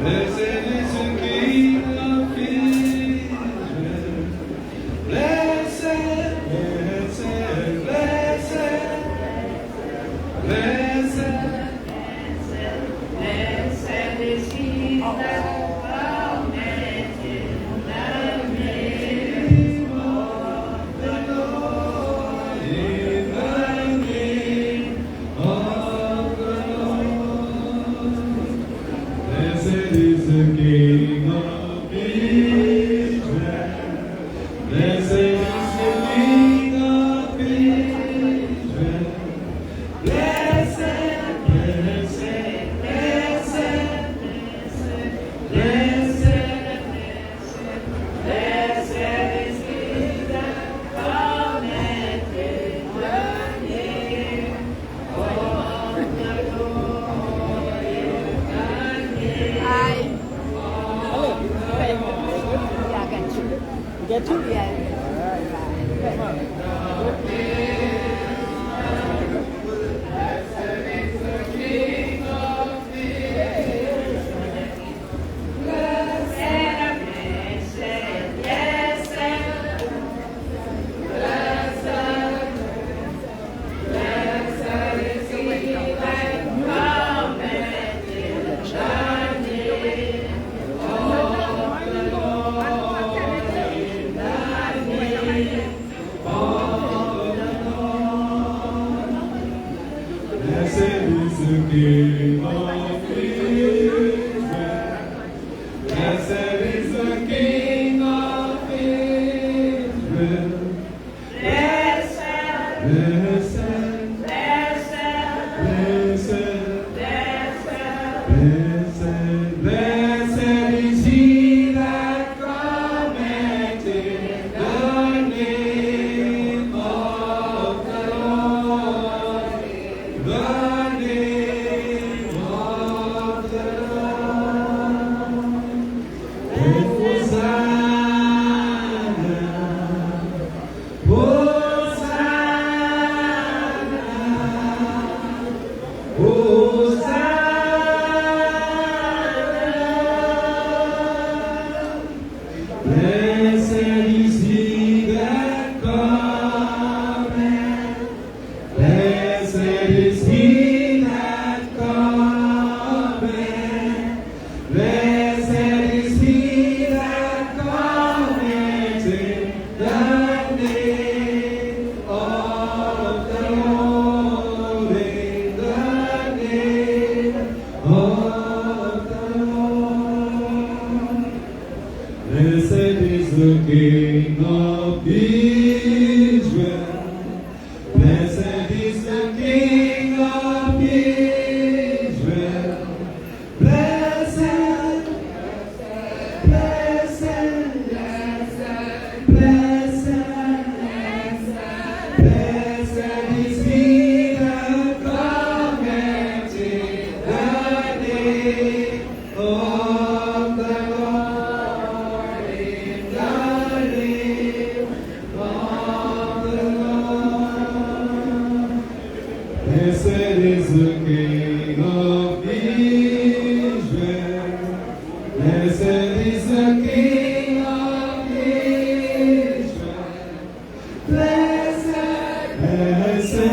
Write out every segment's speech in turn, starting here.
Blessed is the King of Israel. Blessed, blessed, blessed, blessed. Blessed is he that cometh in the name of the Lord. In the name of the Lord. Blessed is the King of Israel. Blessed is the King of Israel. Blessed, blessed, blessed, Blessed is he that cometh in the name of the Lord. In the name Get two. Blessed is the King of Israel. Blessed is the King of Israel. Blessed, Blessed, blessed, blessed, blessed. blessed is he that cometh in the name of the Lord. The name of the Lord. Hosanna, Hosanna. Blessed is he that cometh. Blessed is he that cometh. Blessed is he that cometh in the name of the Lord. In the name of the Lord. Blessed is the King of Israel. Blessed is the King of Israel. Blessed, blessed, blessed, blessed is he that cometh in the name of the Lord. In the name of the Lord. Blessed is the King of Israel. Blessed is the King of Israel. Blessed, blessed,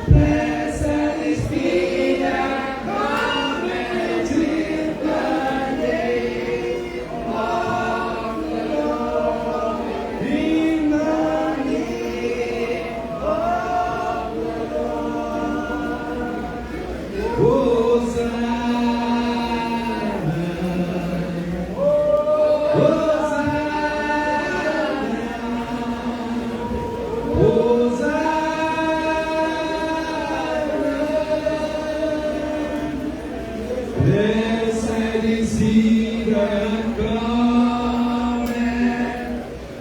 blessed is he that cometh in the name of the Lord. In the name of the Lord. Blessed is he that cometh.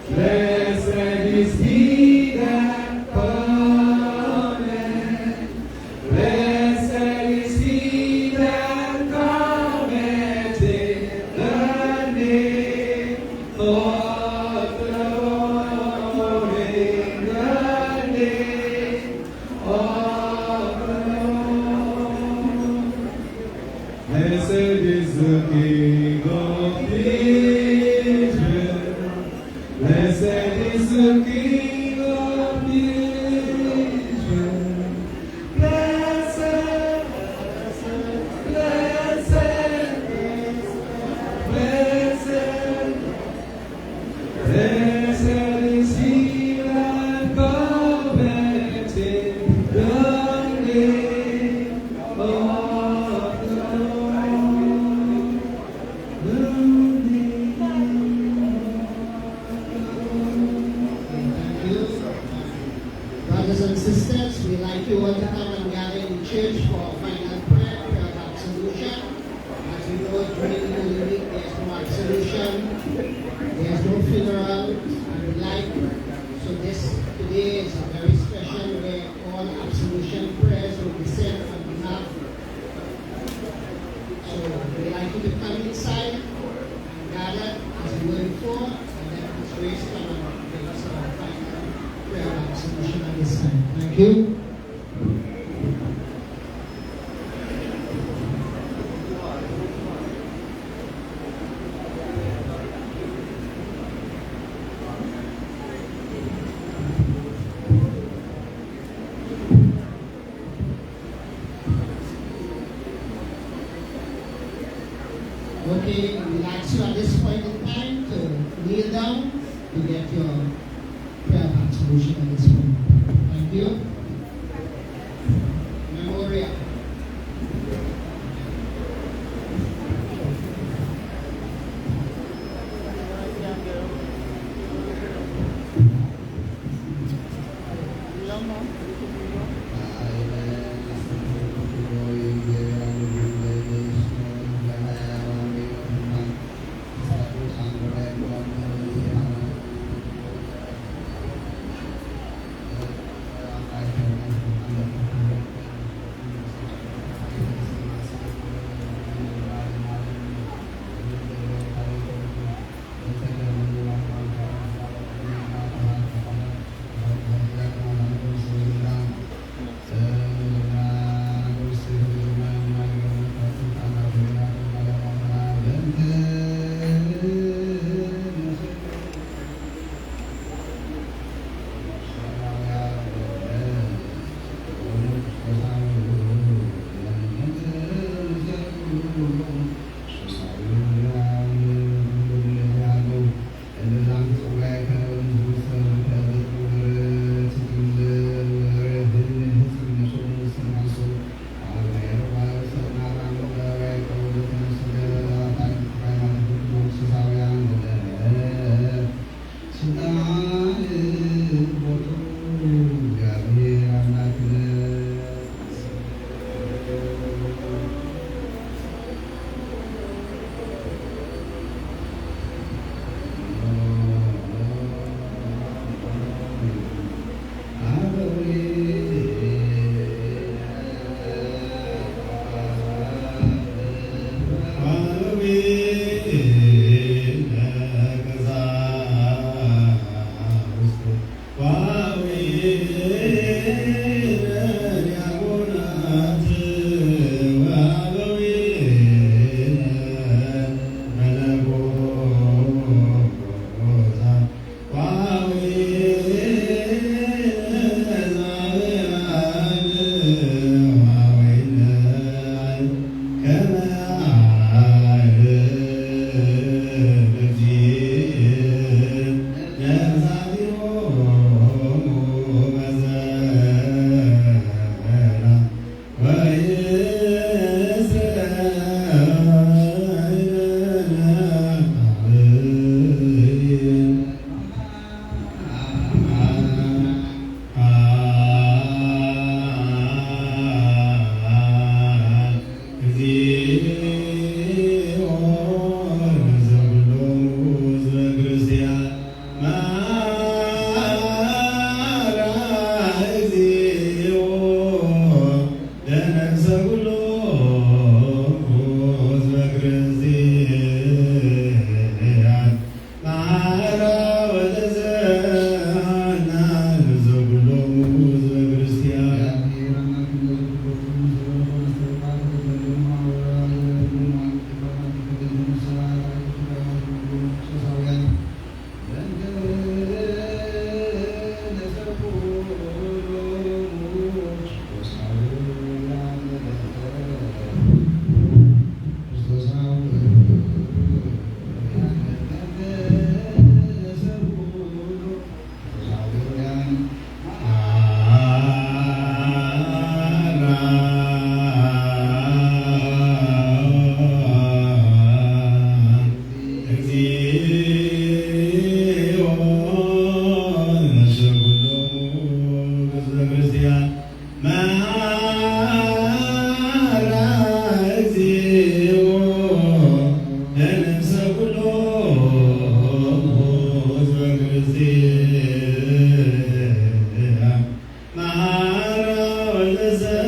Blessed is he that cometh. Blessed is he that cometh in the name of the Lord. In the name of to come and gather in church for final prayer of absolution. As you know, during the Holy Week, there's no absolution, there's no funeral, and the like. So today is a very special where all absolution prayers will be sent on behalf. So we'd like you to come inside and gather as we were before, and then His grace come and give us our final prayer of absolution at this time. Thank you. Okay, we'd like you at this point in time to kneel down to get your prayer of absolution at this point. Thank you. Memorial. Hallelujah.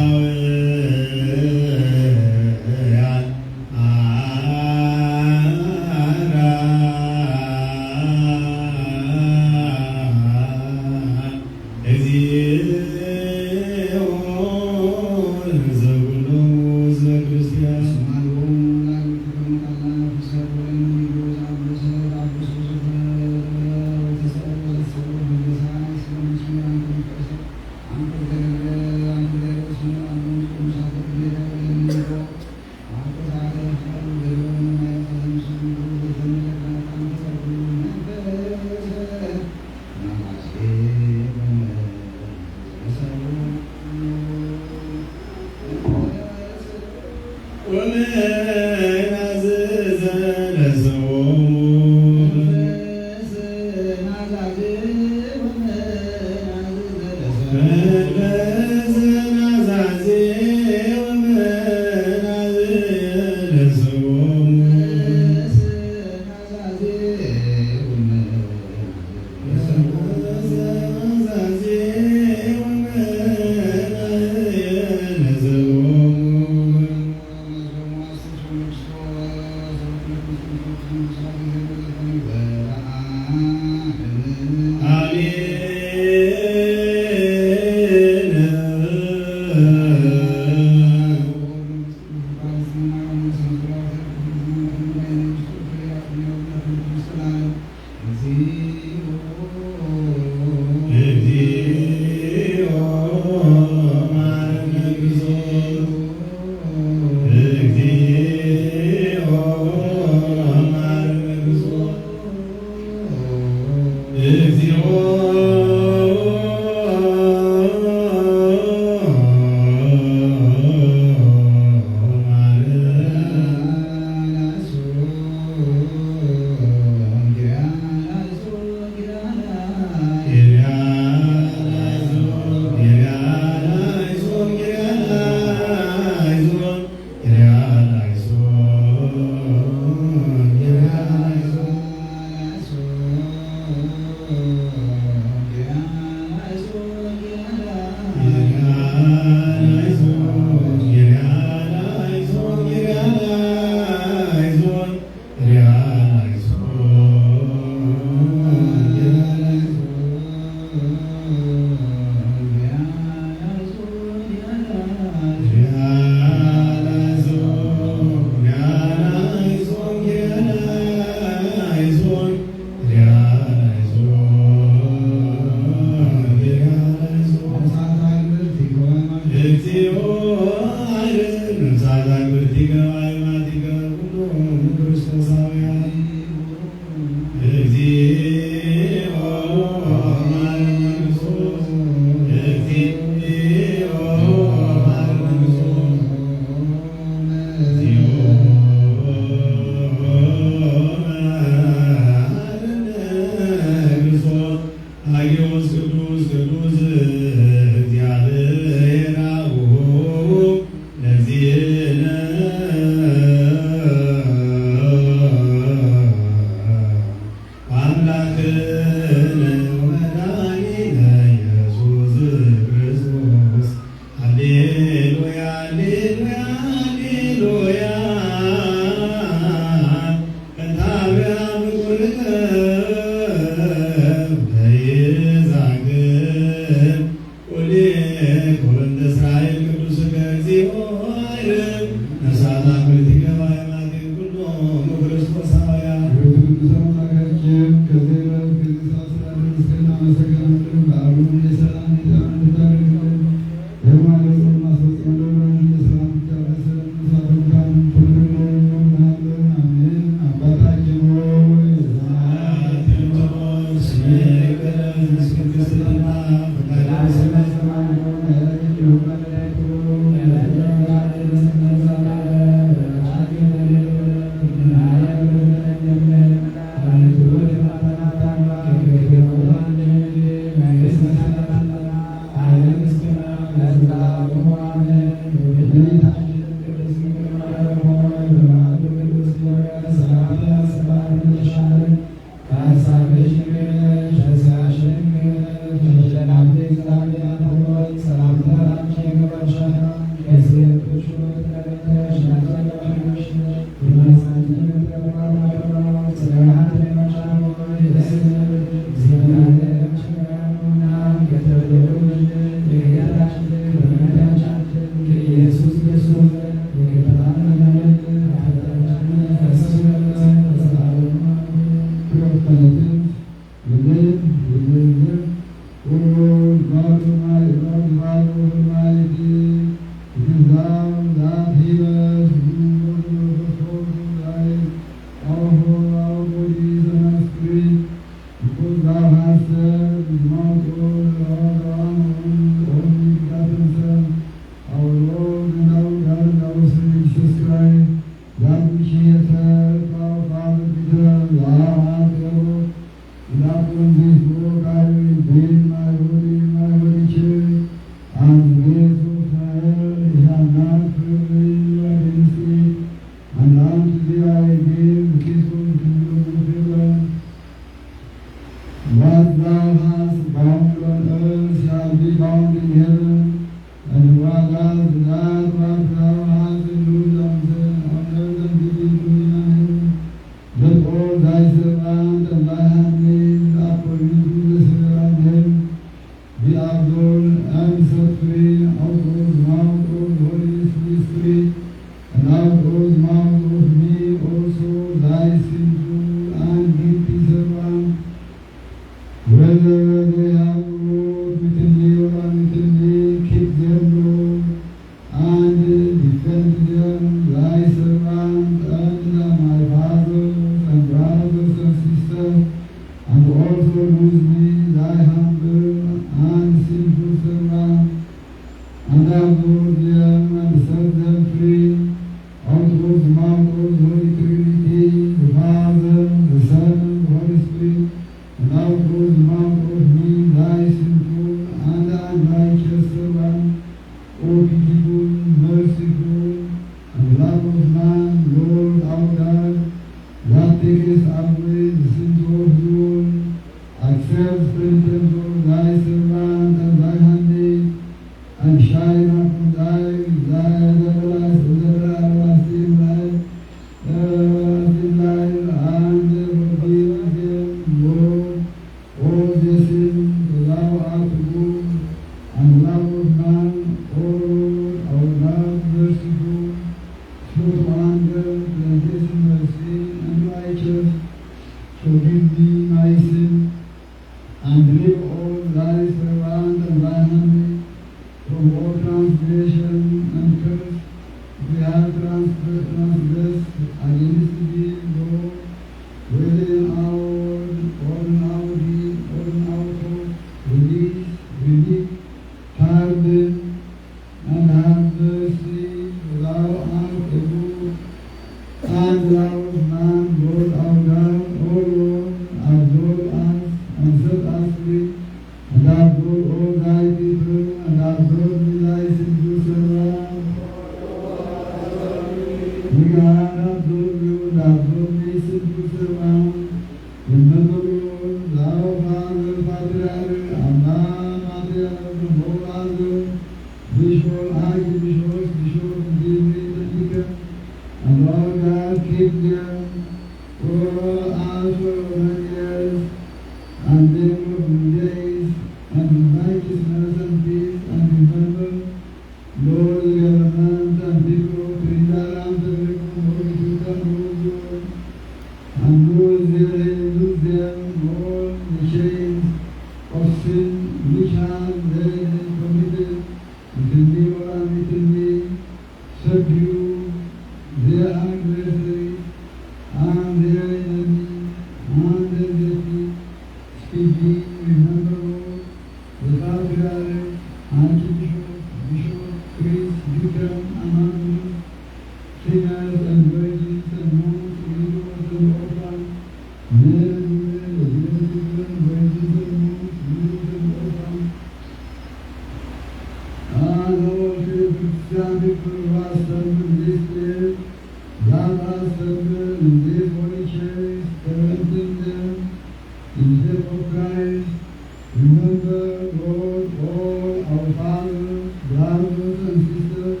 Remember, Lord, all our fathers, brothers and sisters,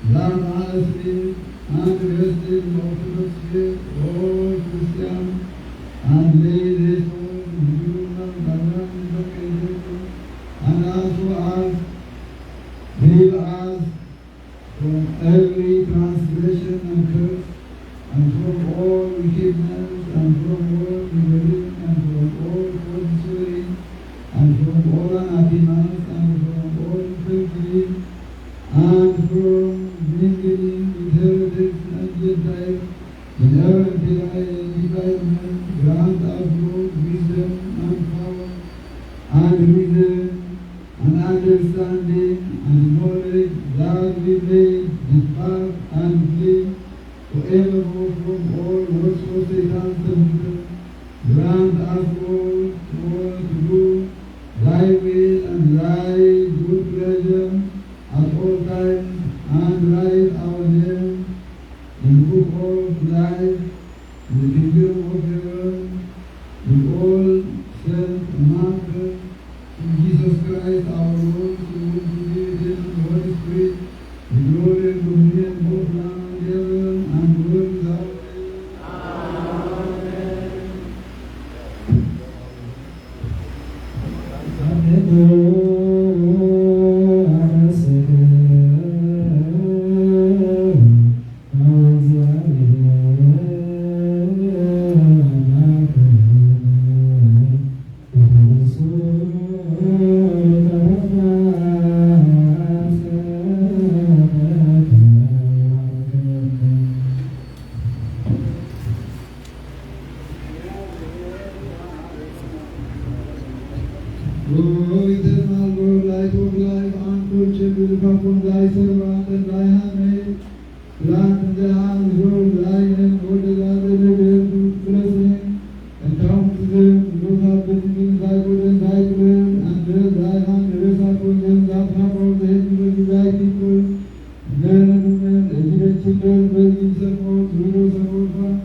love honestly, and rested in Orthodox faith, all Christians, and lay their souls in human government, and also us, heal us from every transgression and curse, and from all wickedness, and from all rebellion, and from all falsehood, and from all unhappiness, and from all infirmity, and from mingling with heretics and Gentiles, in every development, grant us, Lord, wisdom and power, and reason, and understanding, and knowledge, that we may depart and flee forevermore from all works of Satan's tempter. Grant us, Lord, all to do Thy will and Thy good pleasure at all times, and write our name in the book of life, in the kingdom of heaven, with all saints and martyrs, through Jesus Christ our Lord, to whom be the Holy Spirit, the glory and dominion both now and ever, and world without end. Glory to my Lord, light of life, unquenchable upon thy servant and thy handmaid. Grant in the hands of thy name, Lord, that I may live to blessing, and count to them those have been in thy good and thy glory, and bless thy hand, rest upon them that have all the heaven of thy people, men and women, educated children, virgins and old, widows and orphans,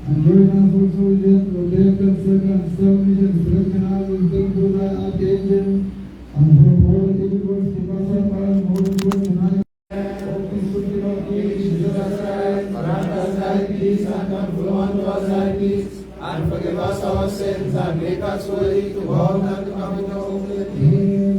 and join us also with them, protect and establish and strengthen us with them through thy archangel, and from all evil works keep us apart, more good tonight. O peaceful King of Kings, Jesus Christ, grant us thy peace, and conform unto us thy peace, and forgive us our sins, and make us worthy to walk and to come into your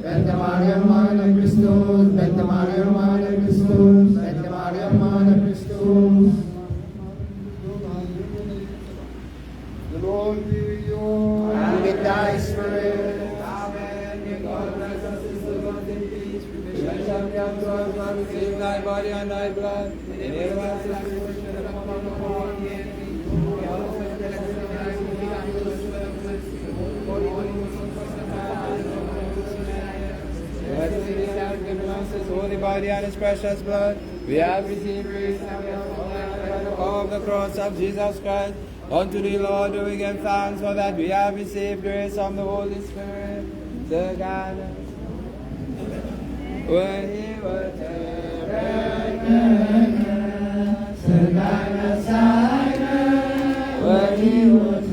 Benta Maria, Mana Christus, Benta Maria, Mana body and thy blood, enable us to the fruition of the power of the enemy. We also His holy body and His precious blood, we have received grace and we have by the power of the cross of Jesus Christ. Unto the Lord do we give thanks for that we have received grace from the Holy Spirit. The God when He was when He was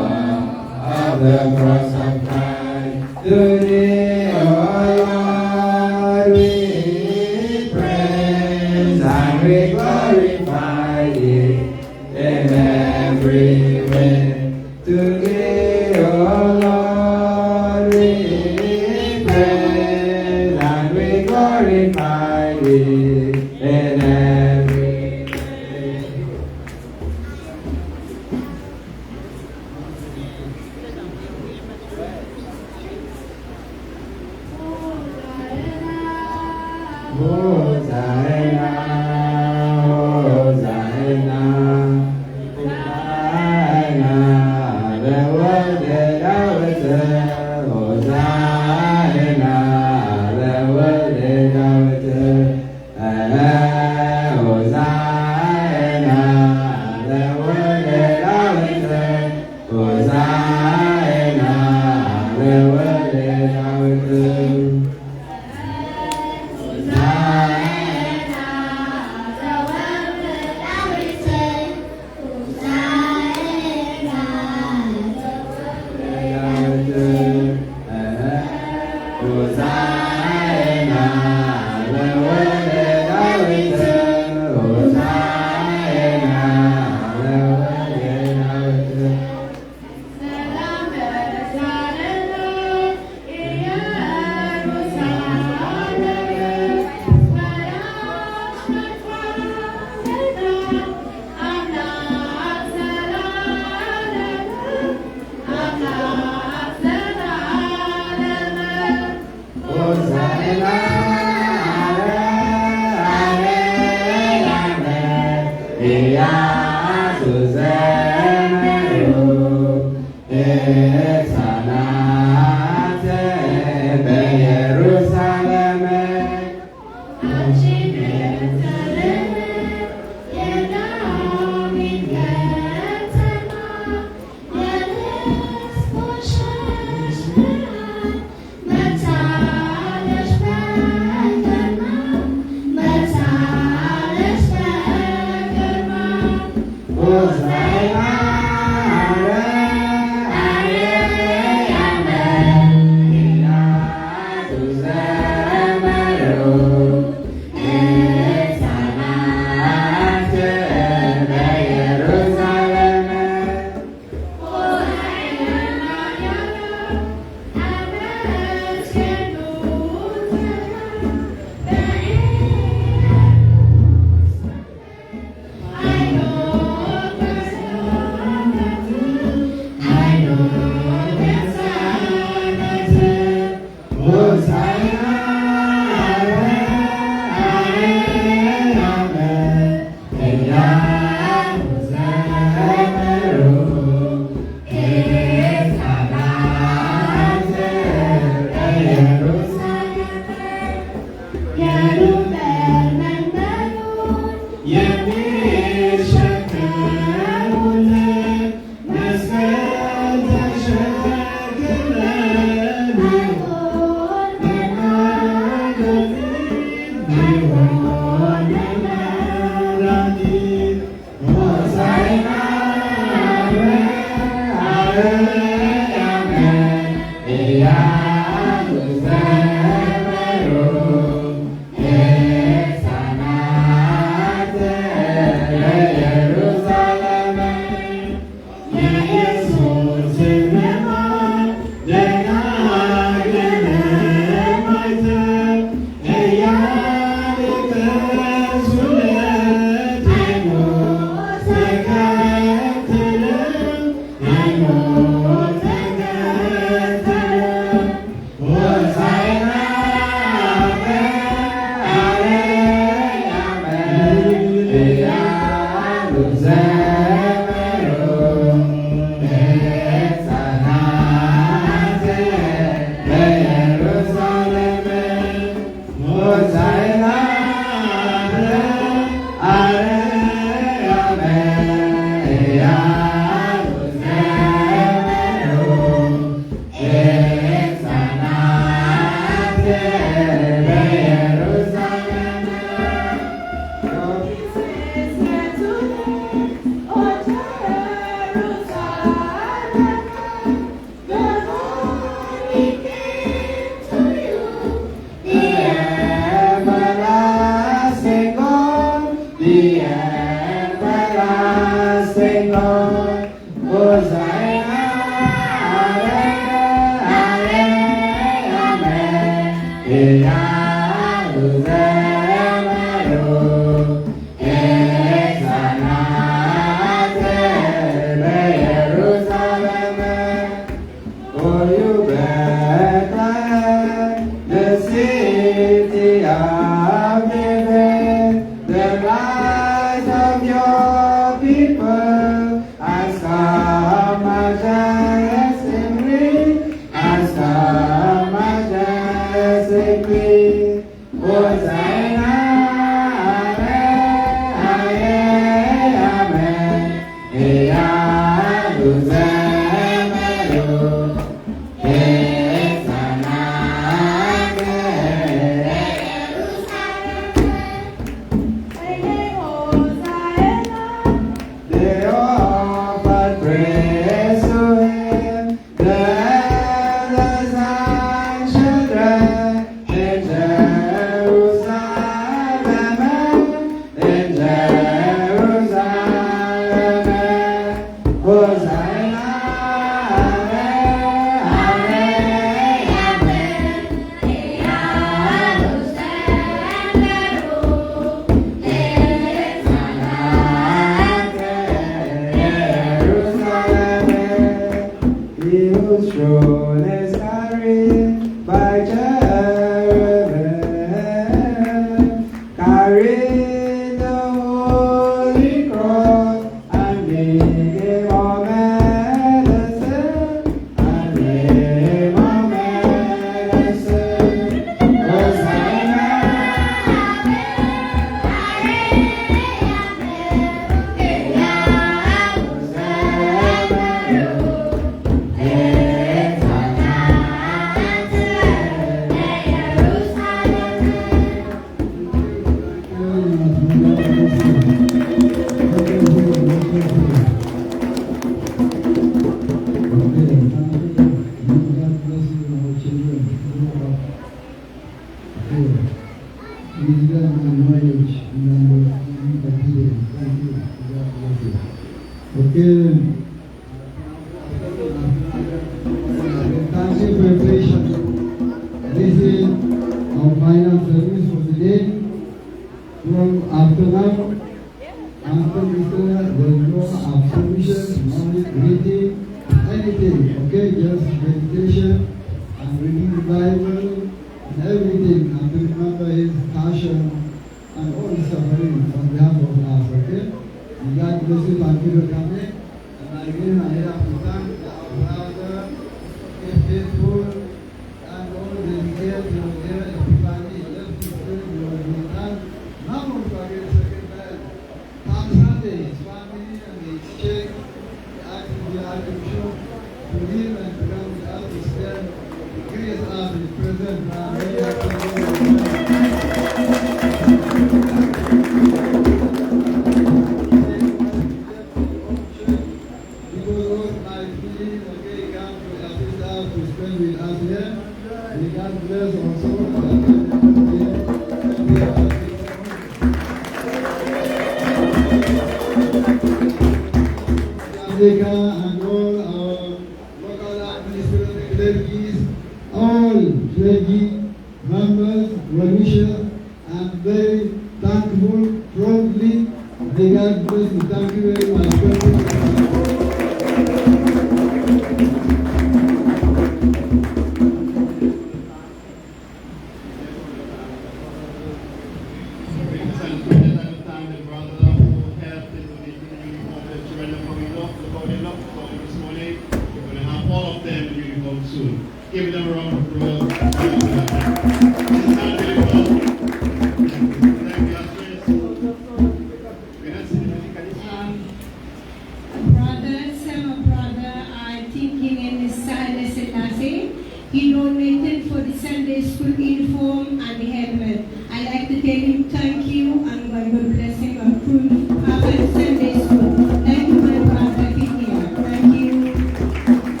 school uniform and the helmet. I'd like to tell him thank you and God will bless him and prove Harvard Sunday School. Thank you, my God, for being here. Thank you. Thank you.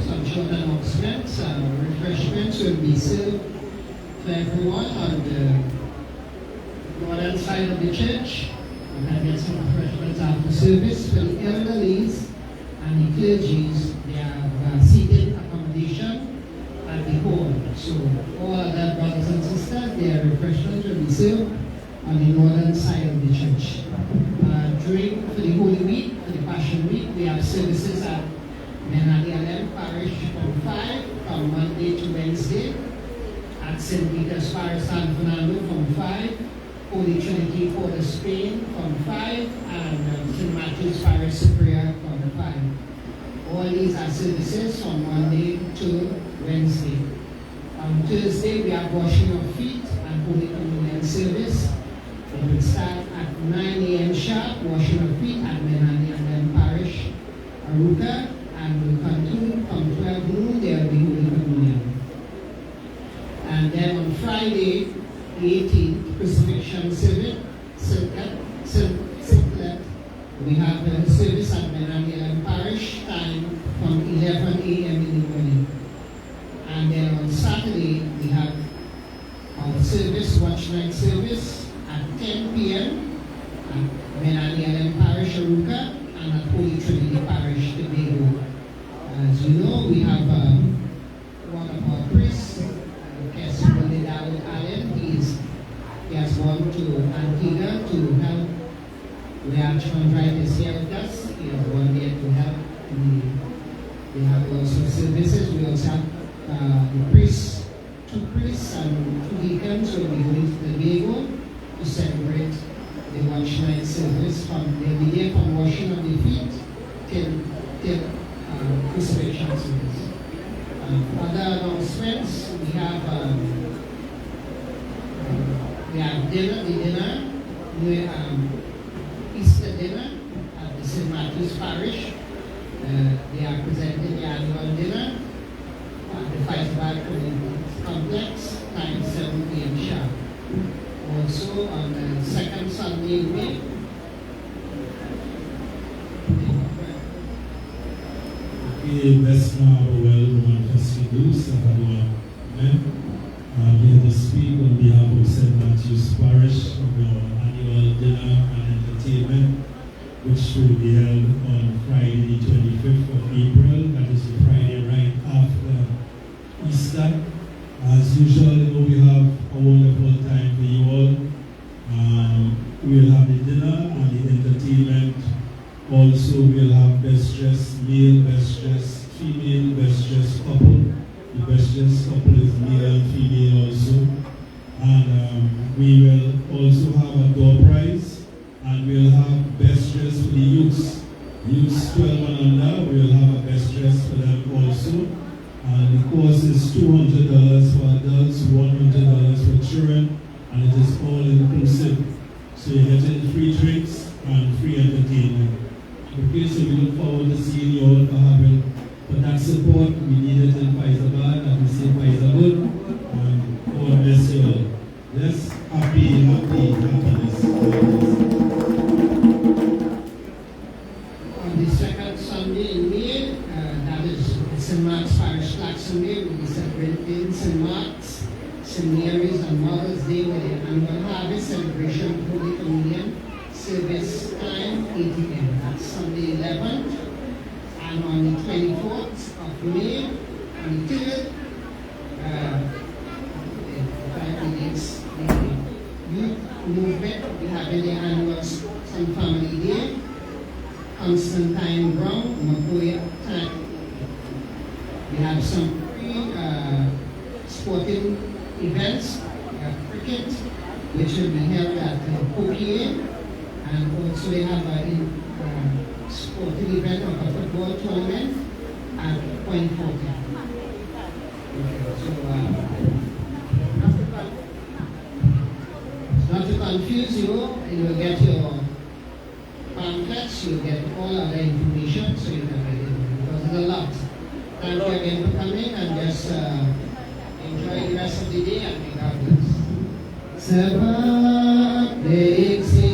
Some short announcements. Refreshments will be served to everyone on the northern side of the church. We can get some refreshments after service. For the elderlies and the clergies, they have seated accommodation at the hall. So all other brothers and sisters, their refreshments will be served on the northern side of the church. For the Holy Week, for the Passion Week, we have services at Menanialem Parish from 5 from Monday to Wednesday, at St. Peter's Parish San Fernando from 5, Holy Trinity Port of Spain from 5, and St. Matthew's Parish Superior from 5. All these are services from Monday to Wednesday. On Thursday, we have washing of feet and Holy Communion service. It will start at 9 a.m. sharp, washing of feet at Menanialem Parish, Aruka, and will continue from 12 noon. There will be Holy Communion. And then on Friday, the 18th, Crucifixion Circlet, we have a service at Menanialem Parish, time from 11 a.m. in the morning. And then on Saturday, we have our service, watch night service, at 10 p.m. at Menanialem Parish, Aruka, and at Holy Trinity Parish, Tobago. As you know, we have one of our priests, Keswin Dawood Allen. He has gone to Antigua to help with arthritis here with us. He has gone there to help. We have also services. We also have the priests, 2 priests and 2 deacons will be going to Tobago to celebrate the watch night service. They'll be there from washing of the feet till crucifixion service. Other announcements, we have Easter dinner at the St. Matthew's Parish. They are presenting the annual dinner at the Feisberg Community Complex, time 7 p.m. sharp. Also on the second Sunday in May, best now well Roman Festival, Salvador. Here to speak on behalf of St. Matthew's Parish of our annual dinner and entertainment, which will be held on Friday the 25th of April. That is the Friday right after Easter. As usual, we have a wonderful time for you all. We'll have the dinner and the entertainment. Also, we'll have best dressed male, best dressed female, best dressed couple. The best dressed couple is male and female also. And we will also have a door prize. And we'll have best dressed for the youths. Youths 12 and under, we'll have a best dress for them also. And the cost is $200 for adults, $100 for children, and it is all inclusive. So you're getting free drinks and free entertainment. Okay, so we look forward to seeing you all for that support. We need it in Faizabad, and we say Faizabad, and God bless you all. Yes, happiness. On the second Sunday in May, that is St. Mark's Parish Flag Sunday, we'll be celebrating St. Mark's, St. Mary's, and Mother's Day with the annual harvest celebration of Holy Communion service time 8 a.m. That's Sunday 11th. And on the 24th of May, on the 3rd, the youth movement, we have the annual Sun Family Day. Constantine Brown, Makoya time. We have some free sporting events. We have cricket, which will be held at Pokier, and also they have a sporting event of a football tournament at Point 40. So, not to confuse you, you will get your pamphlets, you will get all other information so you can read it because it's a lot. Thank you again for coming and just enjoy the rest of the day and may God bless. Seven, 8, 6.